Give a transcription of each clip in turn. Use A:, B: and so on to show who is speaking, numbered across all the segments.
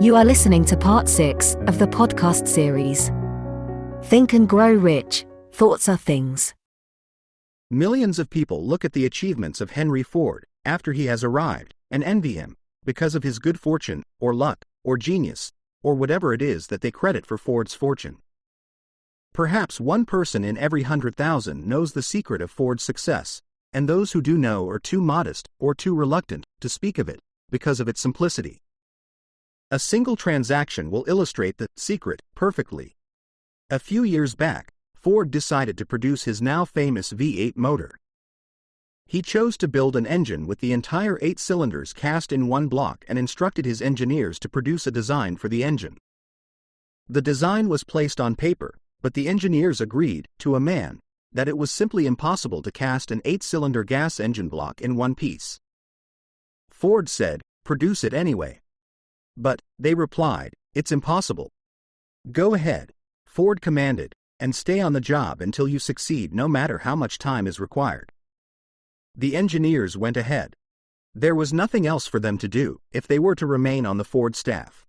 A: You are listening to part 6 of the podcast series, Think and Grow Rich, Thoughts Are Things.
B: Millions of people look at the achievements of Henry Ford after he has arrived and envy him because of his good fortune, or luck, or genius, or whatever it is that they credit for Ford's fortune. Perhaps one person in every 100,000 knows the secret of Ford's success, and those who do know are too modest or too reluctant to speak of it because of its simplicity. A single transaction will illustrate the secret perfectly. A few years back, Ford decided to produce his now famous V8 motor. He chose to build an engine with the entire 8 cylinders cast in one block and instructed his engineers to produce a design for the engine. The design was placed on paper, but the engineers agreed, to a man, that it was simply impossible to cast an 8-cylinder gas engine block in one piece. Ford said, "Produce it anyway." But, they replied, "It's impossible." "Go ahead," Ford commanded, "and stay on the job until you succeed, no matter how much time is required." The engineers went ahead. There was nothing else for them to do if they were to remain on the Ford staff.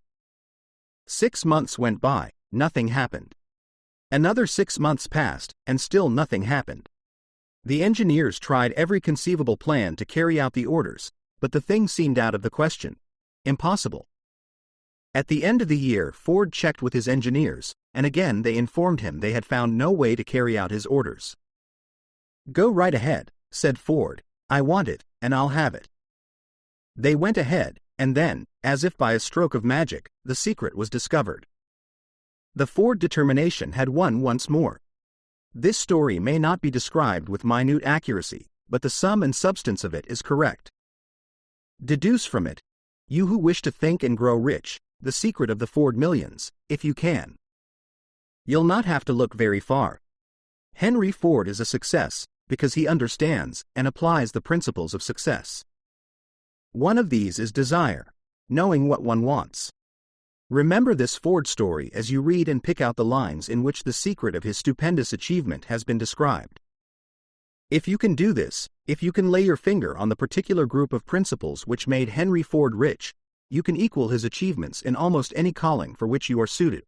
B: 6 months went by, nothing happened. Another 6 months passed, and still nothing happened. The engineers tried every conceivable plan to carry out the orders, but the thing seemed out of the question. Impossible. At the end of the year, Ford checked with his engineers, and again they informed him they had found no way to carry out his orders. "Go right ahead," said Ford. "I want it, and I'll have it." They went ahead, and then, as if by a stroke of magic, the secret was discovered. The Ford determination had won once more. This story may not be described with minute accuracy, but the sum and substance of it is correct. Deduce from it, you who wish to think and grow rich, the secret of the Ford millions, if you can. You'll not have to look very far. Henry Ford is a success because he understands and applies the principles of success. One of these is desire, knowing what one wants. Remember this Ford story as you read and pick out the lines in which the secret of his stupendous achievement has been described. If you can do this, if you can lay your finger on the particular group of principles which made Henry Ford rich, you can equal his achievements in almost any calling for which you are suited.